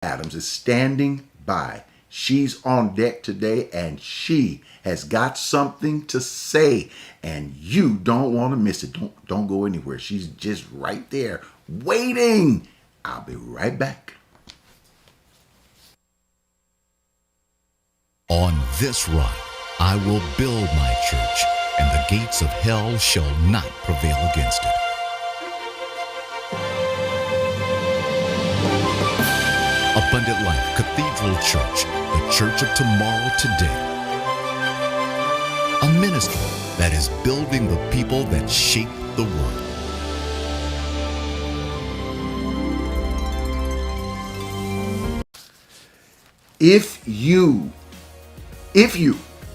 Adams is standing by. She's on deck today and she has got something to say and you don't want to miss it. Don't go anywhere. She's just right there waiting. I'll be right back. On this rock I will build my church, and the gates of hell shall not prevail against it. Abundant Life Cathedral Church, the church of tomorrow today. A ministry that is building the people that shape the world. If you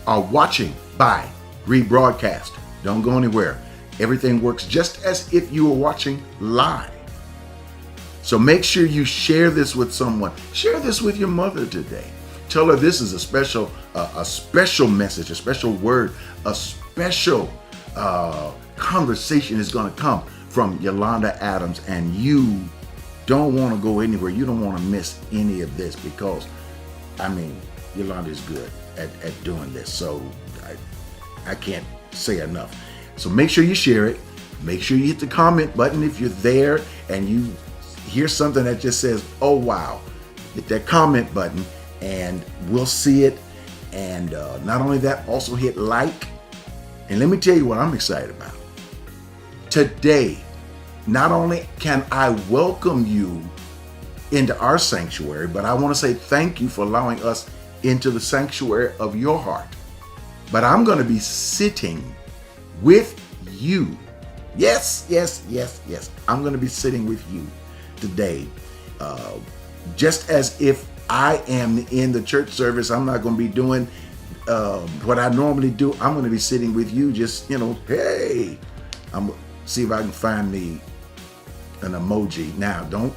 are watching by rebroadcast, don't go anywhere. Everything works just as if you were watching live. So make sure you share this with someone. Share this with your mother today. Tell her this is a special message, a special word, a special conversation is going to come from Yolanda Adams, and you don't want to go anywhere. You don't want to miss any of this because, Yolanda is good at doing this. So I can't say enough. So make sure you share it. Make sure you hit the comment button if you're there and you hear something that just says, oh, wow. Hit that comment button and we'll see it. And not only that, also hit like. And let me tell you what I'm excited about. Today, not only can I welcome you into our sanctuary, but I want to say thank you for allowing us into the sanctuary of your heart. But I'm going to be sitting with you. Yes. I'm going to be sitting with you today. Just as if I am in the church service, I'm not going to be doing what I normally do. I'm going to be sitting with you just, hey. I'm going to see if I can find me an emoji. Now, don't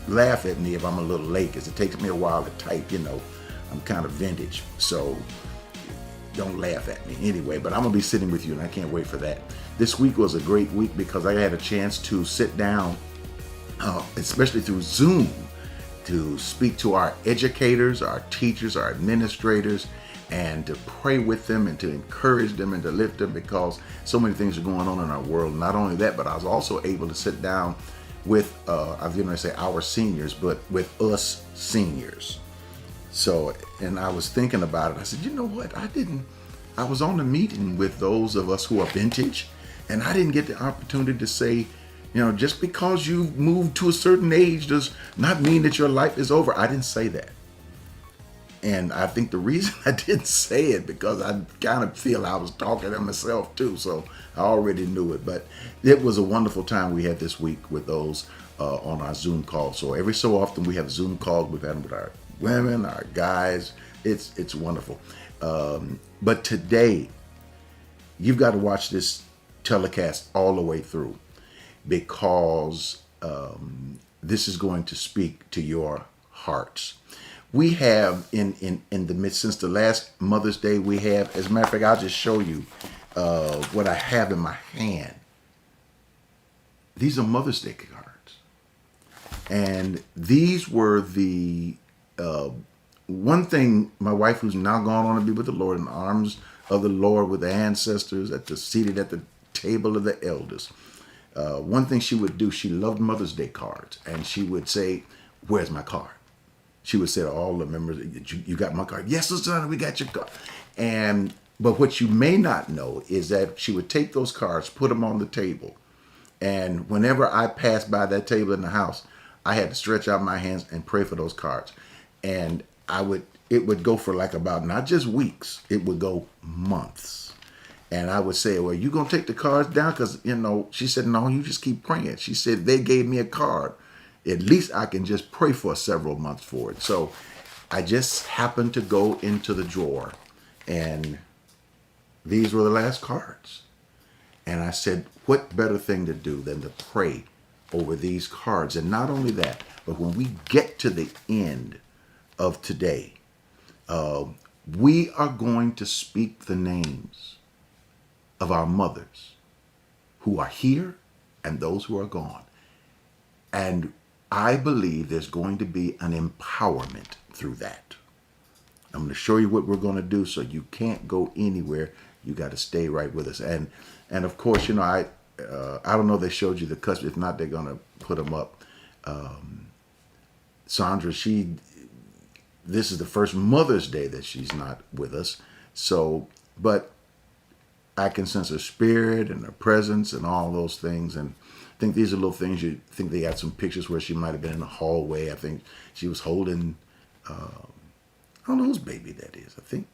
laugh at me if I'm a little late because it takes me a while to type, I'm kind of vintage. So don't laugh at me anyway, but I'm going to be sitting with you and I can't wait for that. This week was a great week because I had a chance to sit down, especially through Zoom, to speak to our educators, our teachers, our administrators, and to pray with them and to encourage them and to lift them because so many things are going on in our world. Not only that, but I was also able to sit down with, I was going to say our seniors, but with us seniors. So, and I was thinking about it. I said, you know what? I was on a meeting with those of us who are vintage, and I didn't get the opportunity to say, just because you moved to a certain age does not mean that your life is over. I didn't say that. And I think the reason I didn't say it because I kind of feel I was talking to myself too. So I already knew it, but it was a wonderful time we had this week with those on our Zoom call. So every so often we have Zoom calls. We've had them with our women, our guys. It's wonderful. But today, you've got to watch this telecast all the way through because this is going to speak to your hearts. We have in the midst, since the last Mother's Day, we have, as a matter of fact, I'll just show you what I have in my hand. These are Mother's Day cards. And these were the one thing my wife, who's now gone on to be with the Lord, in the arms of the Lord with the ancestors, seated at the table of the elders. One thing she would do, she loved Mother's Day cards. And she would say, where's my card? She would say to all the members, you got my card? Yes, son, we got your card. But what you may not know is that she would take those cards, put them on the table. And whenever I passed by that table in the house, I had to stretch out my hands and pray for those cards. And it would go for like about not just weeks, it would go months. And I would say, well, you going to take the cards down? Because, she said, no, you just keep praying. She said, they gave me a card. At least I can just pray for several months for it. So I just happened to go into the drawer and these were the last cards. And I said, what better thing to do than to pray over these cards? And not only that, but when we get to the end of today, we are going to speak the names of our mothers who are here and those who are gone. And I believe there's going to be an empowerment through that. I'm going to show you what we're going to do, so you can't go anywhere. You got to stay right with us. And of course, I don't know if they showed you the cuts. If not, they're going to put them up. Sandra, this is the first Mother's Day that she's not with us. So, but I can sense her spirit and her presence and all those things. And I think these are little things. You think they got some pictures where she might have been in the hallway. I think she was holding, I don't know whose baby that is. I think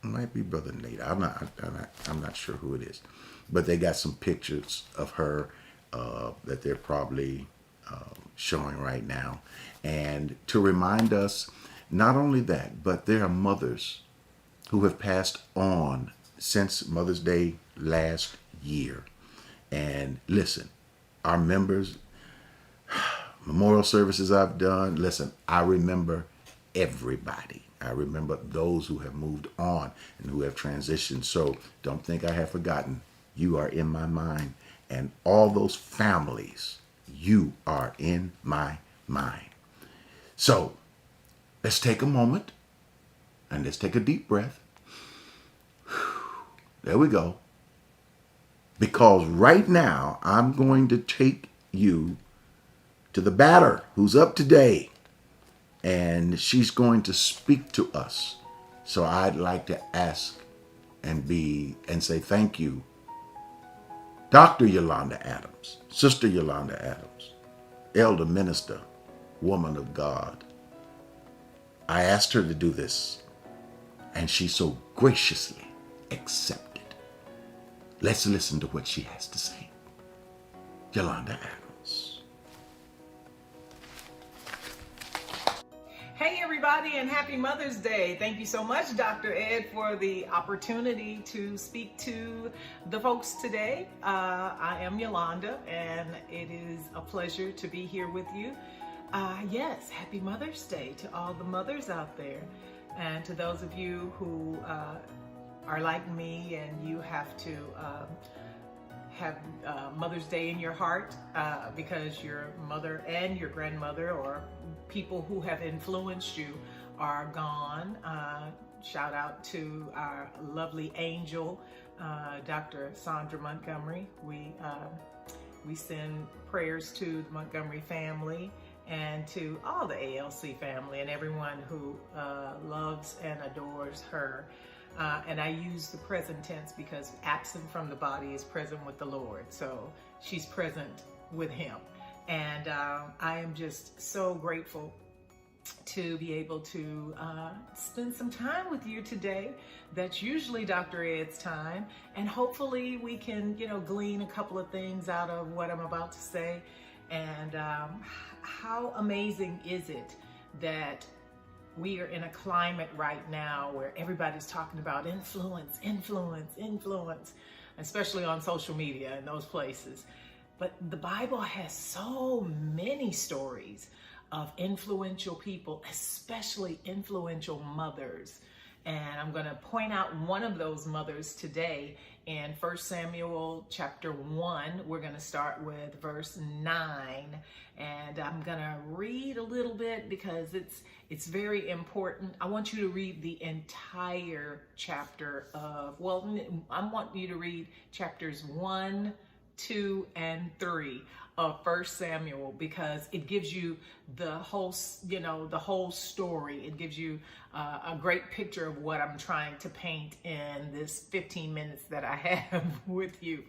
it might be Brother Nate. I'm not sure who it is. But they got some pictures of her that they're probably showing right now. And to remind us, not only that, but there are mothers who have passed on since Mother's Day last year. And listen, our members, memorial services I've done, listen, I remember everybody. I remember those who have moved on and who have transitioned. So don't think I have forgotten. You are in my mind. And all those families, you are in my mind. So let's take a moment and let's take a deep breath. There we go. Because right now, I'm going to take you to the batter who's up today. And she's going to speak to us. So I'd like to ask and say thank you, Dr. Yolanda Adams, Sister Yolanda Adams, Elder Minister, Woman of God. I asked her to do this, and she so graciously accepted. Let's listen to what she has to say. Yolanda Adams. Hey everybody, and happy Mother's Day. Thank you so much, Dr. Ed, for the opportunity to speak to the folks today. I am Yolanda, and it is a pleasure to be here with you. Yes, happy Mother's Day to all the mothers out there, and to those of you who are like me and you have to have Mother's Day in your heart because your mother and your grandmother or people who have influenced you are gone. Shout out to our lovely angel, Dr. Sandra Montgomery. We send prayers to the Montgomery family and to all the ALC family and everyone who loves and adores her. And I use the present tense because absent from the body is present with the Lord. So she's present with him. And I am just so grateful to be able to spend some time with you today. That's usually Dr. Ed's time. And hopefully we can, glean a couple of things out of what I'm about to say. And how amazing is it that we are in a climate right now where everybody's talking about influence, especially on social media and those places. But the Bible has so many stories of influential people, especially influential mothers. And I'm going to point out one of those mothers today in 1 Samuel chapter 1. We're going to start with verse 9. And I'm going to read a little bit because it's very important. I want you to read the entire chapter I want you to read chapters 1, 2, and 3 of 1 Samuel because it gives you the whole story. It gives you a great picture of what I'm trying to paint in this 15 minutes that I have with you.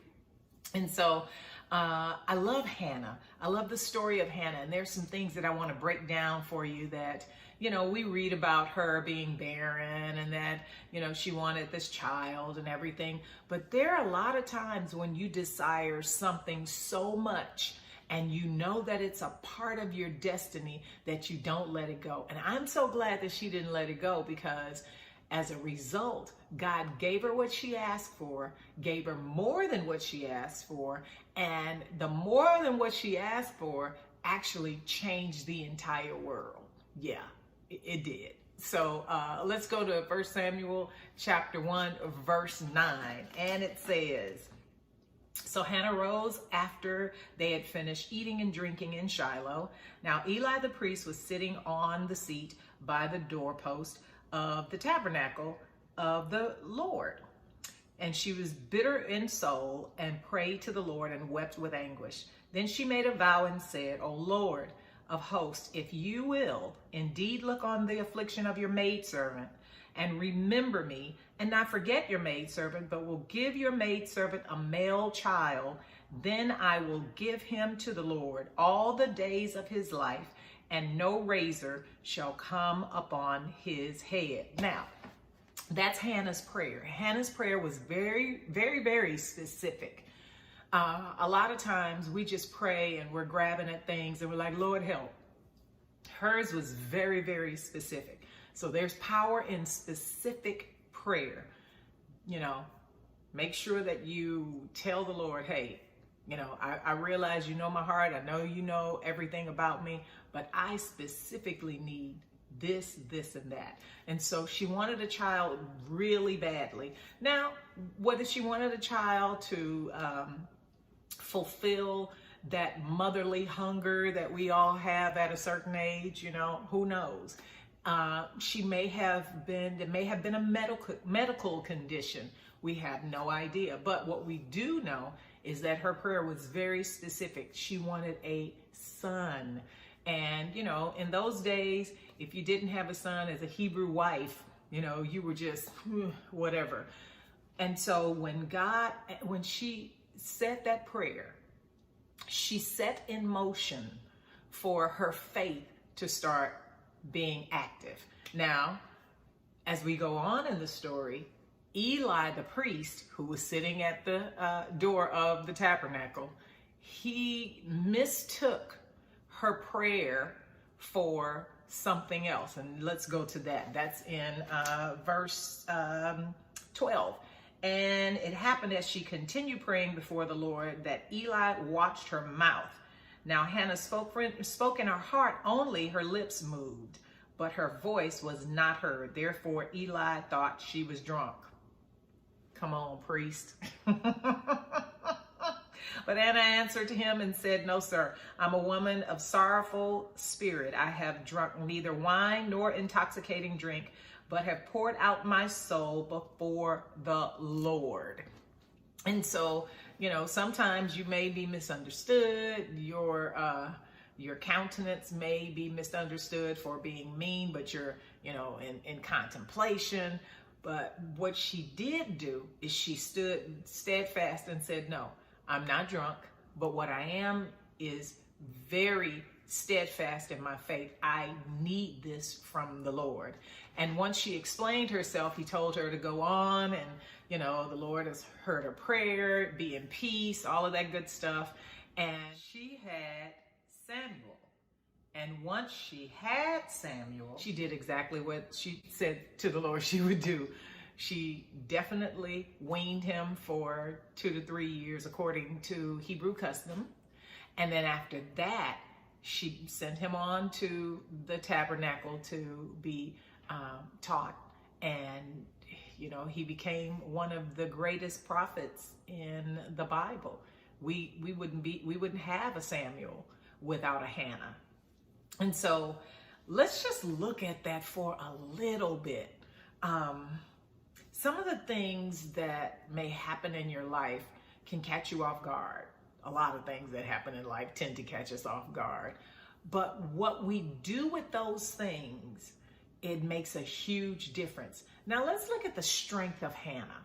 And so I love Hannah. I love the story of Hannah. And there's some things that I want to break down for you that, we read about her being barren and that, she wanted this child and everything. But there are a lot of times when you desire something so much and you know that it's a part of your destiny that you don't let it go. And I'm so glad that she didn't let it go because as a result, God gave her what she asked for, gave her more than what she asked for, and the more than what she asked for actually changed the entire world. Yeah, it did. So let's go to 1 Samuel chapter 1, verse 9, and it says, So Hannah rose after they had finished eating and drinking in Shiloh. Now Eli the priest was sitting on the seat by the doorpost of the tabernacle of the Lord. And she was bitter in soul and prayed to the Lord and wept with anguish. Then she made a vow and said, O Lord of hosts, if you will indeed look on the affliction of your maidservant and remember me, and not forget your maidservant, but will give your maidservant a male child, then I will give him to the Lord all the days of his life, and no razor shall come upon his head. Now, that's Hannah's prayer. Hannah's prayer was very, very, very specific. A lot of times we just pray and we're grabbing at things and we're like, Lord, help. Hers was very, very specific. So there's power in specific prayer. You know, make sure that you tell the Lord, hey, you know, I realize you know my heart. I know you know everything about me, but I specifically need this, this, and that. And so she wanted a child really badly. Now, whether she wanted a child to fulfill that motherly hunger that we all have at a certain age, you know, who knows? There may have been a medical condition. We have no idea. But what we do know is that her prayer was very specific. She wanted a son. And, you know, in those days, if you didn't have a son as a Hebrew wife, you know, you were just whatever. And so when she said that prayer, she set in motion for her faith to start being active. Now, as we go on in the story, Eli the priest, who was sitting at the door of the tabernacle, he mistook her prayer for something else. And let's go to that. That's in verse 12. And it happened as she continued praying before the Lord that Eli watched her mouth. Now Hannah spoke in her heart only, her lips moved, but her voice was not heard. Therefore Eli thought she was drunk. Come on, priest. But Hannah answered to him and said, no, sir, I'm a woman of sorrowful spirit. I have drunk neither wine nor intoxicating drink, but have poured out my soul before the Lord. And so, you know, sometimes you may be misunderstood. Your countenance may be misunderstood for being mean, but you're, you know, in contemplation. But what she did do is she stood steadfast and said, no, I'm not drunk, but what I am is very steadfast in my faith. I need this from the Lord. And once she explained herself, he told her to go on and, you know, the Lord has heard her prayer, be in peace, all of that good stuff. And she had Samuel. And once she had Samuel, she did exactly what she said to the Lord she would do. She definitely weaned him for 2 to 3 years according to Hebrew custom. And then after that, she sent him on to the tabernacle to be taught. And, you know, he became one of the greatest prophets in the Bible. We wouldn't have a Samuel without a Hannah. And so let's just look at that for a little bit. Some of the things that may happen in your life can catch you off guard. A lot of things that happen in life tend to catch us off guard. But what we do with those things, it makes a huge difference. Now let's look at the strength of Hannah.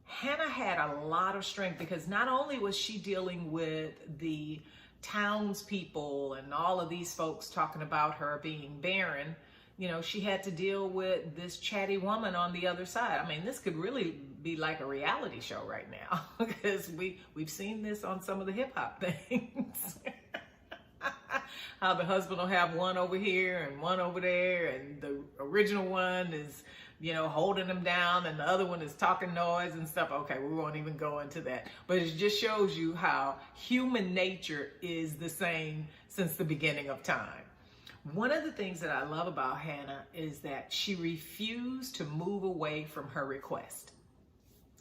Hannah had a lot of strength because not only was she dealing with the townspeople and all of these folks talking about her being barren, you know, she had to deal with this chatty woman on the other side. I mean, this could really be like a reality show right now because we've seen this on some of the hip hop things. How the husband will have one over here and one over there, and the original one is, you know, holding them down, and the other one is talking noise and stuff. Okay, we won't even go into that. But it just shows you how human nature is the same since the beginning of time. One of the things that I love about Hannah is that she refused to move away from her request.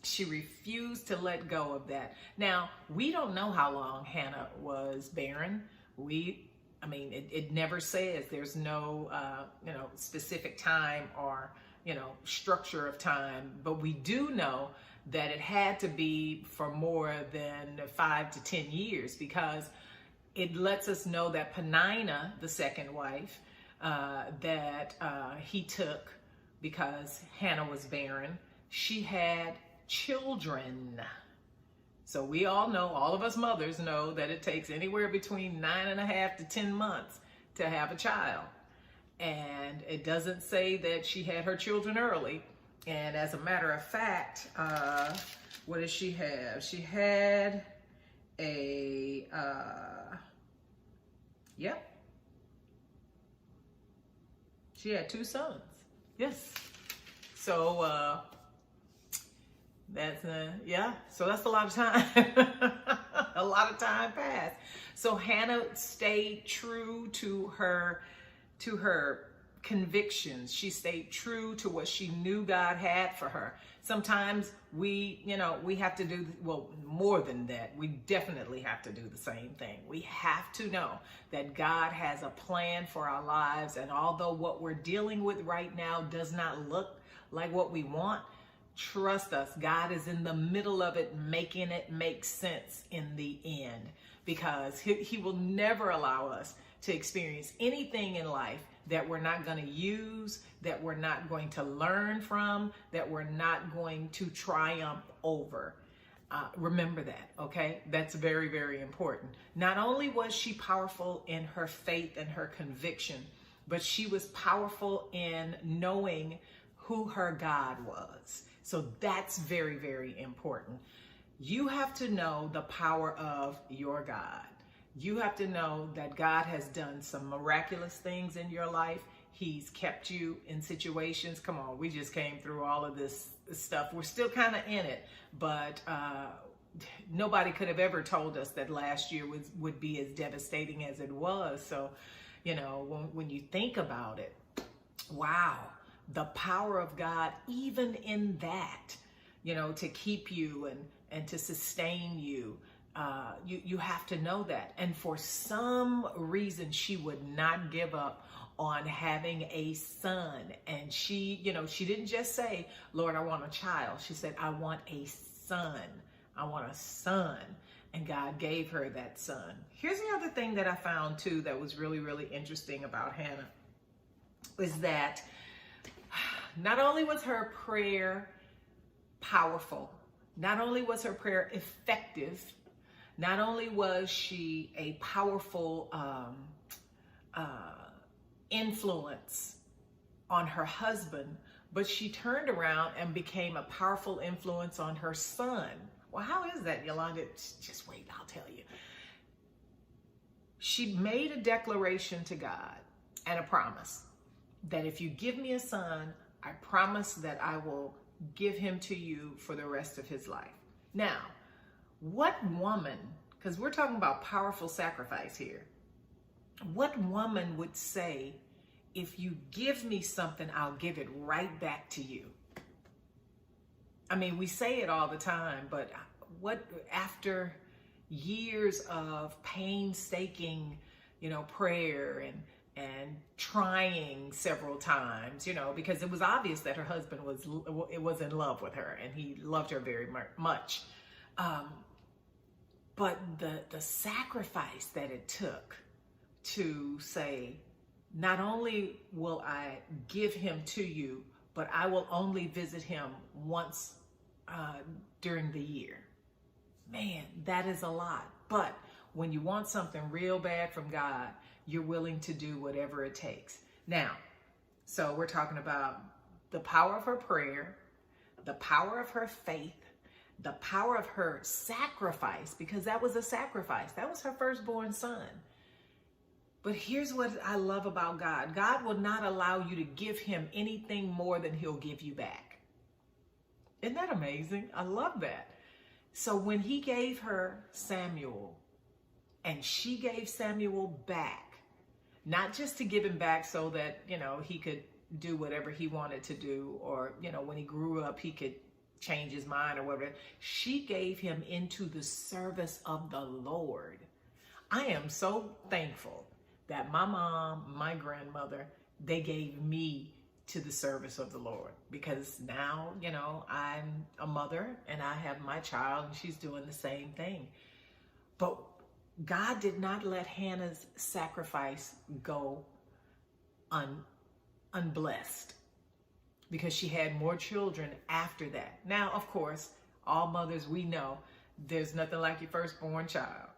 She refused to let go of that. Now, we don't know how long Hannah was barren. It never says. There's no, specific time or, structure of time. But we do know that it had to be for more than 5 to 10 years, because it lets us know that Penina, the second wife, that he took because Hannah was barren, she had children. So we all know, all of us mothers know, that it takes anywhere between 9.5 to 10 months to have a child. And it doesn't say that she had her children early. And as a matter of fact, what did she have? She had she had 2 sons. Yes. So, so that's a lot of time. A lot of time passed. So Hannah stayed true to her convictions. She stayed true to what she knew God had for her. Sometimes we have to do, more than that. We definitely have to do the same thing. We have to know that God has a plan for our lives. And although what we're dealing with right now does not look like what we want, trust us, God is in the middle of it, making it make sense in the end, because he will never allow us to experience anything in life that we're not going to use, that we're not going to learn from, that we're not going to triumph over. Remember that, okay? That's very, very important. Not only was she powerful in her faith and her conviction, but she was powerful in knowing who her God was. So that's very, very important. You have to know the power of your God. You have to know that God has done some miraculous things in your life. He's kept you in situations. Come on, we just came through all of this stuff. We're still kind of in it, but nobody could have ever told us that last year would be as devastating as it was. So, when you think about it, wow, the power of God, even in that, to keep you and to sustain you. You have to know that. And for some reason, she would not give up on having a son. And she didn't just say, Lord, I want a child. She said, I want a son. I want a son. And God gave her that son. Here's the other thing that I found too that was really, really interesting about Hannah, is that not only was her prayer powerful, not only was her prayer effective, not only was she a powerful influence on her husband, but she turned around and became a powerful influence on her son. Well, how is that, Yolanda? Just wait, I'll tell you. She made a declaration to God and a promise that if you give me a son, I promise that I will give him to you for the rest of his life. Now, what woman, because we're talking about powerful sacrifice here, what woman would say, if you give me something, I'll give it right back to you? I mean, we say it all the time, but what, after years of painstaking, prayer and trying several times, because it was obvious that her husband was in love with her and he loved her very much. But the sacrifice that it took to say, not only will I give him to you, but I will only visit him once during the year. Man, that is a lot. But when you want something real bad from God, you're willing to do whatever it takes. Now, so we're talking about the power of her prayer, the power of her faith, the power of her sacrifice, because that was a sacrifice. That was her firstborn son. But here's what I love about God. God will not allow you to give him anything more than he'll give you back. Isn't that amazing? I love that. So when he gave her Samuel, and she gave Samuel back, not just to give him back so that, he could do whatever he wanted to do, or, when he grew up, he could change his mind or whatever. She gave him into the service of the Lord. I am so thankful that my mom, my grandmother, they gave me to the service of the Lord, because now, I'm a mother and I have my child and she's doing the same thing. But God did not let Hannah's sacrifice go unblessed, because she had more children after that. Now, of course, all mothers, we know there's nothing like your firstborn child.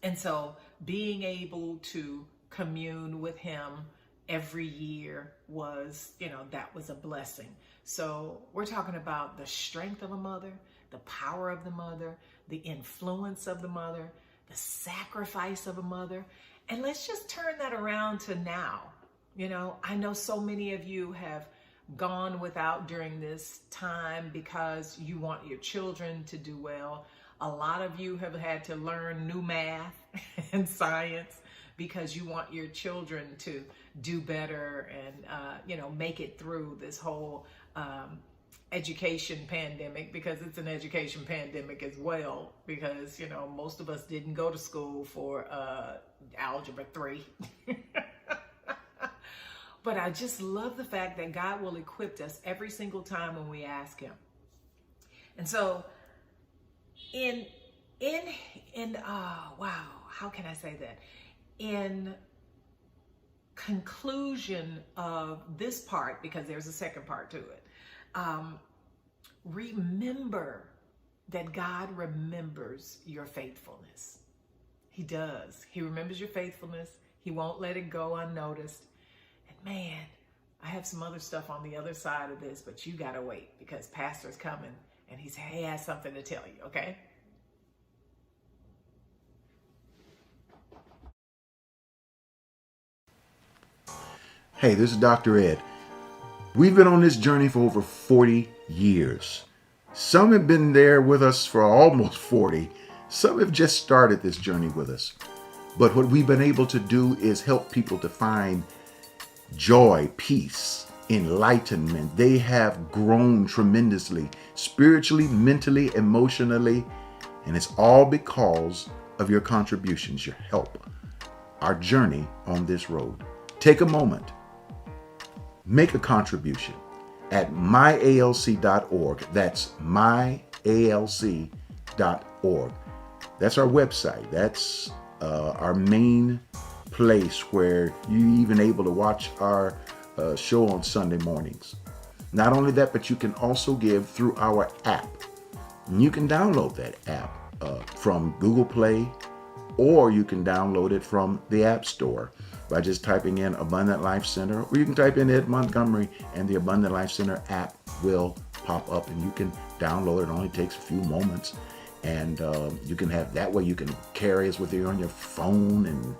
And so being able to commune with him every year was, that was a blessing. So we're talking about the strength of a mother, the power of the mother, the influence of the mother, the sacrifice of a mother. And let's just turn that around to now. I know so many of you have gone without during this time because you want your children to do well. A lot of you have had to learn new math and science because you want your children to do better and, make it through this whole education pandemic, because it's an education pandemic as well, because, most of us didn't go to school for Algebra 3. But I just love the fact that God will equip us every single time when we ask him. And so how can I say that? In conclusion of this part, because there's a second part to it, remember that God remembers your faithfulness. He does. He remembers your faithfulness. He won't let it go unnoticed. And man, I have some other stuff on the other side of this, but you gotta wait, because Pastor's coming and he has something to tell you, okay? Hey, this is Dr. Ed. We've been on this journey for over 40 years. Some have been there with us for almost 40. Some have just started this journey with us. But what we've been able to do is help people to find joy, peace, enlightenment. They have grown tremendously, spiritually, mentally, emotionally, and it's all because of your contributions, your help, our journey on this road. Take a moment, make a contribution at myalc.org. That's myalc.org. That's our website. That's our main place where you're even able to watch our show on Sunday mornings. Not only that, but you can also give through our app. And you can download that app from Google Play, or you can download it from the App Store by just typing in Abundant Life Center, or you can type in Ed Montgomery and the Abundant Life Center app will pop up and you can download it. It only takes a few moments, and you can have that way. You can carry us with you on your phone and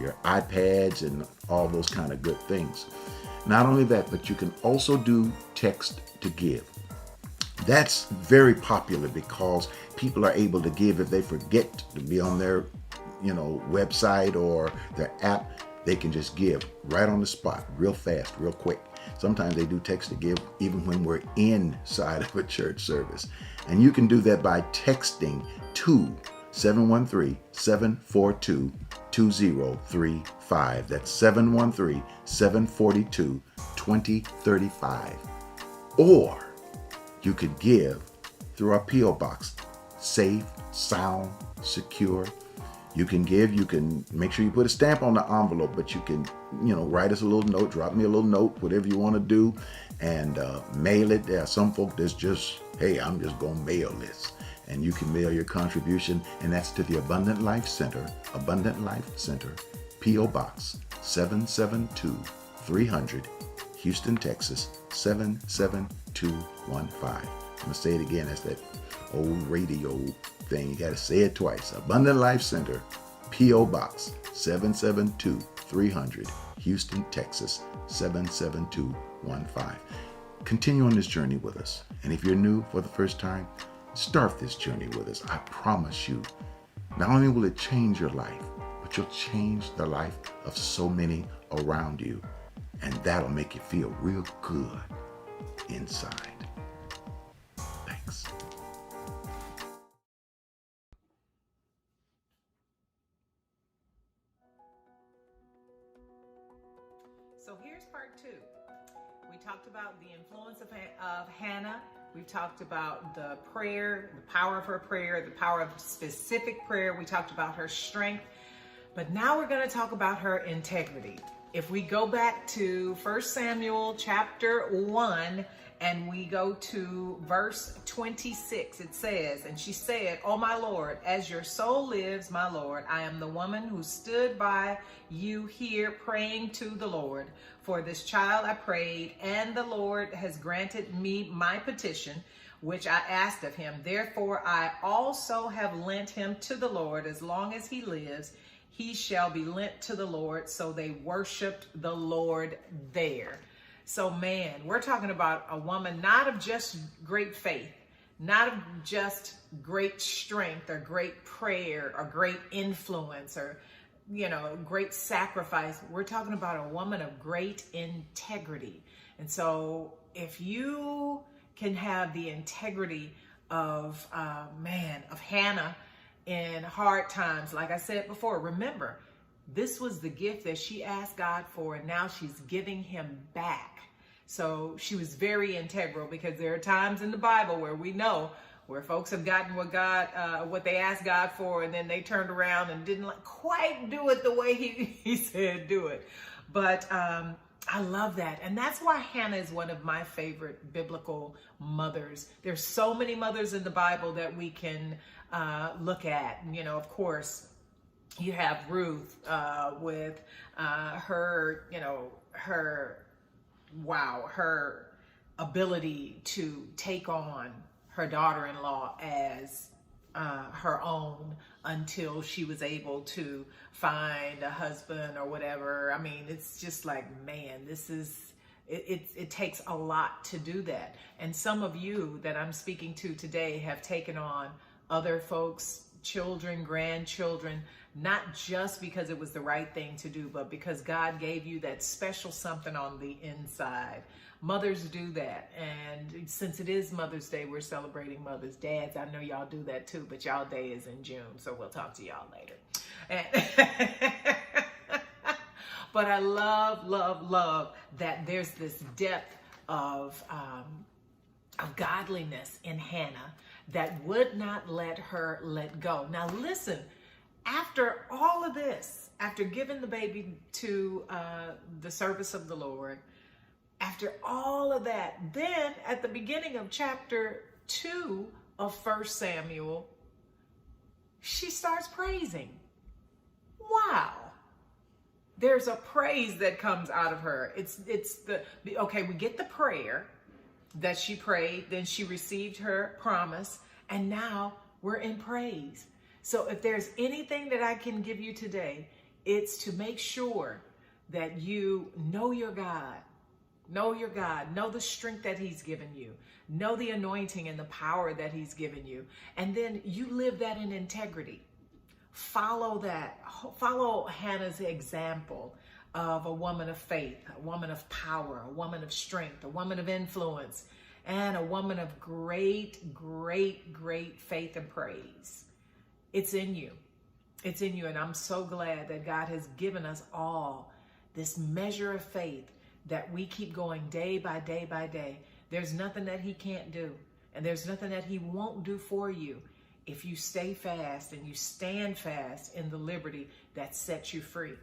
your iPads and all those kind of good things. Not only that, but you can also do text to give. That's very popular because people are able to give if they forget to be on their website or their app. They can just give right on the spot, real fast, real quick. Sometimes they do text to give even when we're inside of a church service. And you can do that by texting to 713-742-2035. That's 713-742-2035. Or you could give through our P.O. Box. Safe, sound, secure. You can give, you can make sure you put a stamp on the envelope, but you can, write us a little note, drop me a little note, whatever you want to do, and mail it. There are some folk that's just, hey, I'm just going to mail this. And you can mail your contribution, and that's to the Abundant Life Center, P.O. Box 772-300, Houston, Texas, 77215. I'm going to say it again. That's that old radio thing. You got to say it twice. Abundant Life Center, P.O. Box 772-300, Houston, Texas, 77215. Continue on this journey with us. And if you're new for the first time, start this journey with us. I promise you, not only will it change your life, but you'll change the life of so many around you. And that'll make you feel real good inside. here's part 2. We talked about the influence of Hannah. We've talked about the prayer, the power of her prayer, the power of specific prayer. We talked about her strength. But now we're going to talk about her integrity. If we go back to 1 Samuel chapter 1 and we go to verse 26, it says, "And she said, O my Lord, as your soul lives, my Lord, I am the woman who stood by you here praying to the Lord. For this child I prayed, and the Lord has granted me my petition, which I asked of him. Therefore I also have lent him to the Lord. As long as he lives, he shall be lent to the Lord." So they worshiped the Lord there. So man, we're talking about a woman not of just great faith, not of just great strength or great prayer or great influence or, great sacrifice. We're talking about a woman of great integrity. And so if you can have the integrity of Hannah in hard times, like I said before, remember, this was the gift that she asked God for, and now she's giving him back. So she was very integral, because there are times in the Bible where we know where folks have gotten what they asked God for, and then they turned around and didn't quite do it the way he said do it. But I love that. And that's why Hannah is one of my favorite biblical mothers. There's so many mothers in the Bible that we can look at. Of course, you have Ruth with her ability to take on her daughter-in-law as her own until she was able to find a husband or whatever. I mean, it's just like, man, it takes a lot to do that. And some of you that I'm speaking to today have taken on other folks' children, grandchildren, not just because it was the right thing to do, but because God gave you that special something on the inside. Mothers do that. And since it is Mother's Day, we're celebrating mothers. Dads, I know y'all do that too, but y'all day is in June, so we'll talk to y'all later. But I love that there's this depth of godliness in Hannah that would not let her let go. Now listen, after all of this, after giving the baby to the service of the Lord, after all of that, then at the beginning of chapter 2 of 1 Samuel, she starts praising. Wow. There's a praise that comes out of her. We get the prayer that she prayed, then she received her promise, and now we're in praise. So if there's anything that I can give you today, it's to make sure that you know your God. Know your God. Know the strength that he's given you. Know the anointing and the power that he's given you. And then you live that in integrity. Follow that. Follow Hannah's example of a woman of faith, a woman of power, a woman of strength, a woman of influence, and a woman of great faith and praise. It's in you. It's in you. And I'm so glad that God has given us all this measure of faith that we keep going day by day by day. There's nothing that he can't do. And there's nothing that he won't do for you if you stay fast and you stand fast in the liberty that sets you free.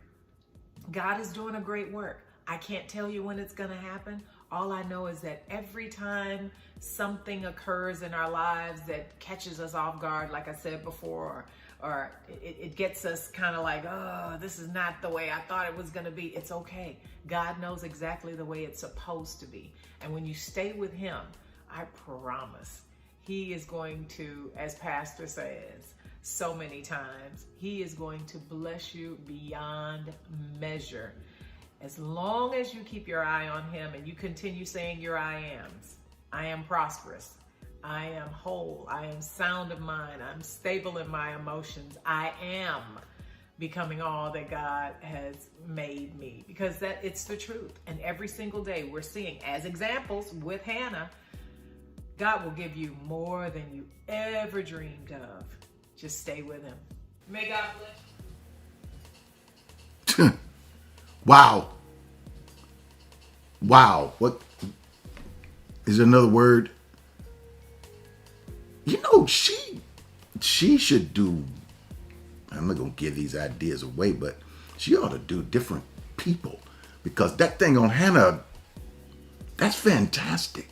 God is doing a great work. I can't tell you when it's going to happen. All I know is that every time something occurs in our lives that catches us off guard, like I said before, or it gets us kind of like, oh, this is not the way I thought it was going to be. It's okay. God knows exactly the way it's supposed to be. And when you stay with him, I promise he is going to, as Pastor says so many times, he is going to bless you beyond measure. As long as you keep your eye on him and you continue saying your I ams. I am prosperous. I am whole. I am sound of mind. I'm stable in my emotions. I am becoming all that God has made me, because it's the truth. And every single day we're seeing, as examples with Hannah, God will give you more than you ever dreamed of. Just stay with him. May God bless you. Wow. Wow. What is another word? You know, she should do, I'm not going to give these ideas away, but she ought to do different people, because that thing on Hannah, that's fantastic.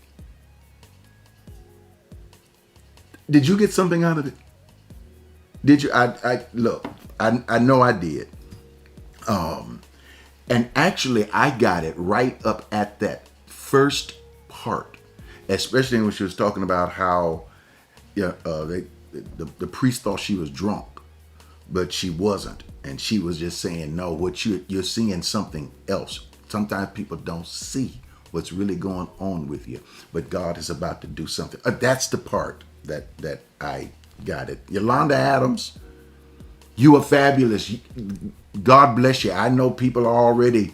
Did you get something out of it? Did you? I look, I know I did. And actually I got it right up at that first part, especially when she was talking about how the priest thought she was drunk, but she wasn't, and she was just saying, no, what you're seeing something else. Sometimes people don't see what's really going on with you, but God is about to do something. That's the part that I got it. Yolanda Adams, you are fabulous. God bless you. I know people are already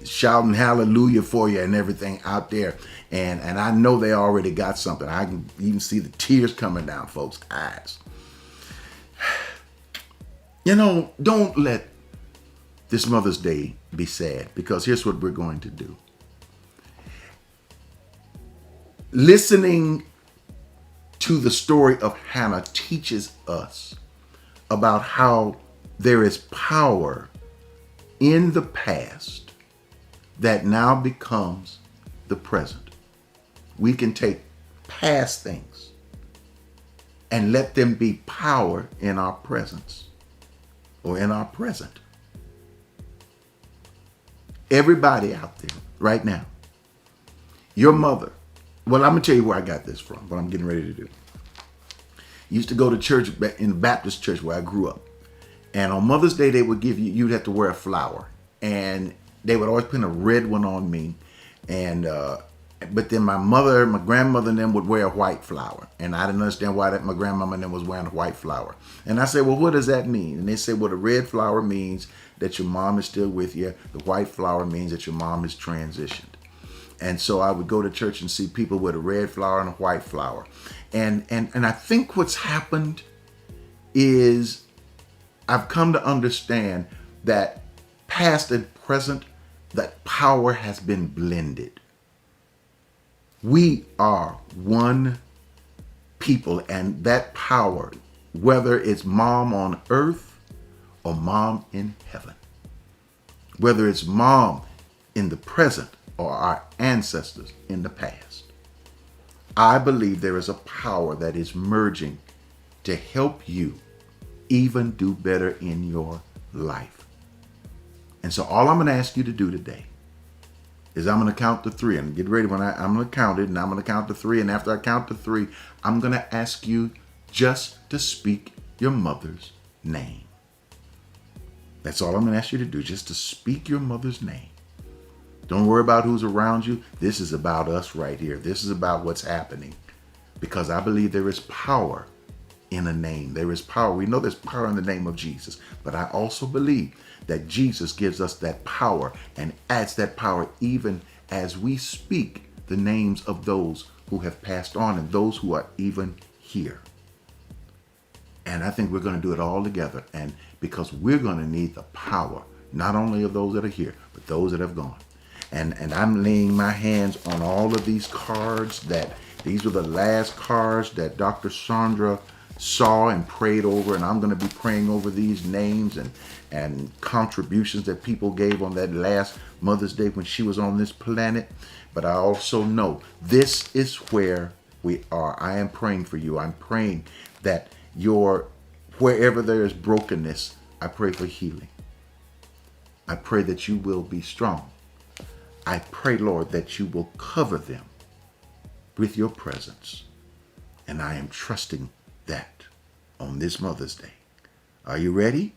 shouting hallelujah for you and everything out there. And I know they already got something. I can even see the tears coming down folks' eyes. You know, don't let this Mother's Day be sad, because here's what we're going to do. Listening to the story of Hannah teaches us about how there is power in the past that now becomes the present. We can take past things and let them be power in our presence or in our present. Everybody out there right now, your mother, well, I'm going to tell you where I got this from, what I'm getting ready to do. Used to go to church in the Baptist church where I grew up. And on Mother's Day, they would give you, you'd have to wear a flower. And they would always put a red one on me. And, but then my grandmother and them would wear a white flower. And I didn't understand why my grandmama and them was wearing a white flower. And I said, well, what does that mean? And they said, well, the red flower means that your mom is still with you. The white flower means that your mom is transitioned. And so I would go to church and see people with a red flower and a white flower. And I think what's happened is I've come to understand that past and present, that power has been blended. We are one people, and that power, whether it's mom on earth or mom in heaven, whether it's mom in the present or our ancestors in the past, I believe there is a power that is merging to help you even do better in your life. And so all I'm going to ask you to do today is I'm going to count to three, and get ready when I'm going to count it, and I'm going to count to three. And after I count to three, I'm going to ask you just to speak your mother's name. That's all I'm going to ask you to do, just to speak your mother's name. Don't worry about who's around you. This is about us right here. This is about what's happening, because I believe there is power in a name. There is power. We know there's power in the name of Jesus, but I also believe that Jesus gives us that power and adds that power even as we speak the names of those who have passed on and those who are even here. And I think we're going to do it all together, and because we're going to need the power, not only of those that are here, but those that have gone. And I'm laying my hands on all of these cards. These were the last cards that Dr. Chandra saw and prayed over, and I'm going to be praying over these names and contributions that people gave on that last Mother's Day when she was on this planet. But I also know this is where we are. I am praying for you. I'm praying that wherever there is brokenness, I pray for healing. I pray that you will be strong. I pray, Lord, that you will cover them with your presence. And I am trusting that on this Mother's Day. Are you ready?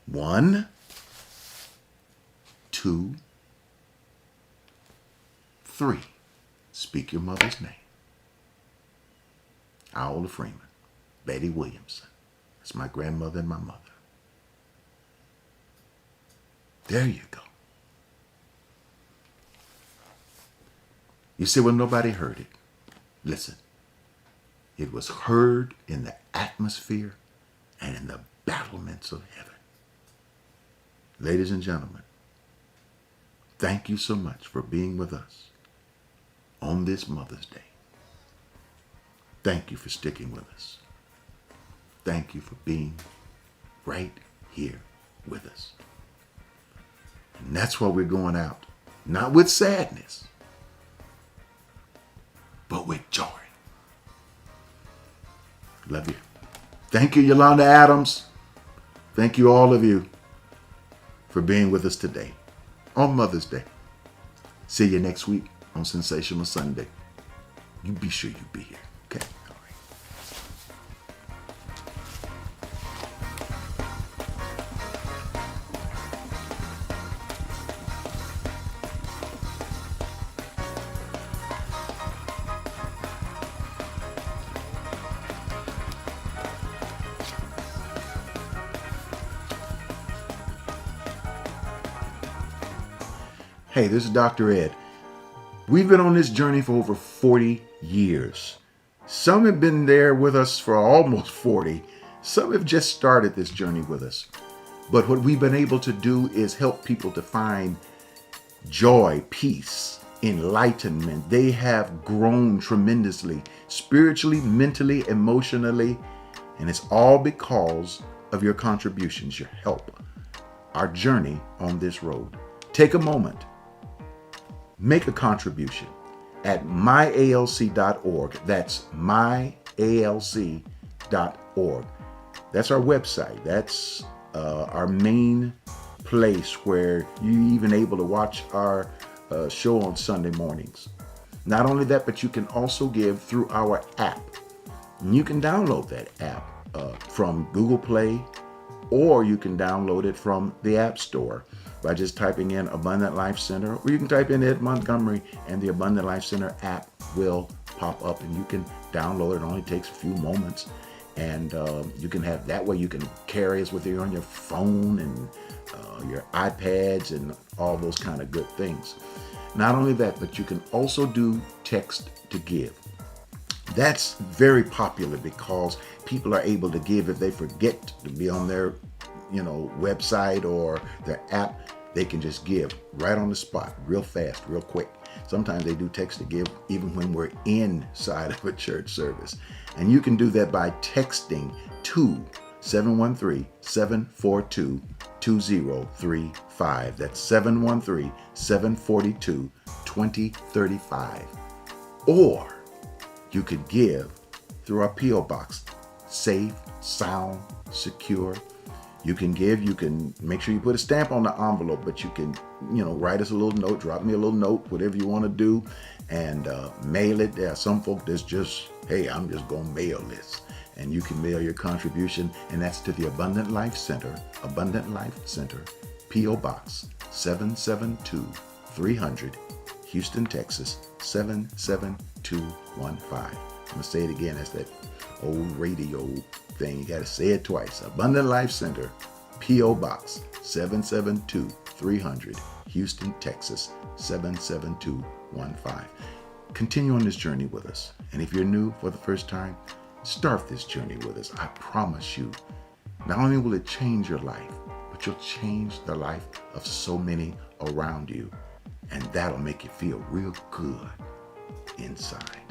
1, 2, 3. Speak your mother's name. Iola Freeman, Betty Williamson. That's my grandmother and my mother. There you go. You say, well, nobody heard it. Listen, it was heard in the atmosphere and in the battlements of heaven. Ladies and gentlemen, thank you so much for being with us on this Mother's Day. Thank you for sticking with us. Thank you for being right here with us. And that's why we're going out, not with sadness, but with joy. Love you. Thank you, Yolanda Adams. Thank you, all of you, for being with us today on Mother's Day. See you next week on Sensational Sunday. You be sure you be here. Okay. All right. Hey, this is Dr. Ed. We've been on this journey for over 40 years. Some have been there with us for almost 40. Some have just started this journey with us. But what we've been able to do is help people to find joy, peace, enlightenment. They have grown tremendously, spiritually, mentally, emotionally, and it's all because of your contributions, your help, our journey on this road. Take a moment. Make a contribution at myalc.org. That's myalc.org. That's our website. That's our main place where you're even able to watch our show on Sunday mornings. Not only that, but you can also give through our app. And you can download that app from Google Play, or you can download it from the App Store by just typing in Abundant Life Center, or you can type in Ed Montgomery and the Abundant Life Center app will pop up and you can download it. It only takes a few moments, and you can have that way. You can carry us with you on your phone and your iPads and all those kind of good things. Not only that, but you can also do text to give. That's very popular because people are able to give if they forget to be on their website or their app. They can just give right on the spot, real fast, real quick. Sometimes they do text to give even when we're inside of a church service. And you can do that by texting to 713-742-2035. That's 713-742-2035. Or you could give through our P.O. Box. Safe, sound, secure. You can give, you can make sure you put a stamp on the envelope, but you can, write us a little note, drop me a little note, whatever you want to do, and mail it. There are some folk that's just, hey, I'm just going to mail this. And you can mail your contribution, and that's to the Abundant Life Center, P.O. Box 772-300, Houston, Texas, 77215. I'm going to say it again. That's that old radio thing. You got to say it twice. Abundant Life Center, P.O. Box 772-300, Houston, Texas, 77215. Continue on this journey with us. And if you're new for the first time, start this journey with us. I promise you, not only will it change your life, but you'll change the life of so many around you. And that'll make you feel real good inside.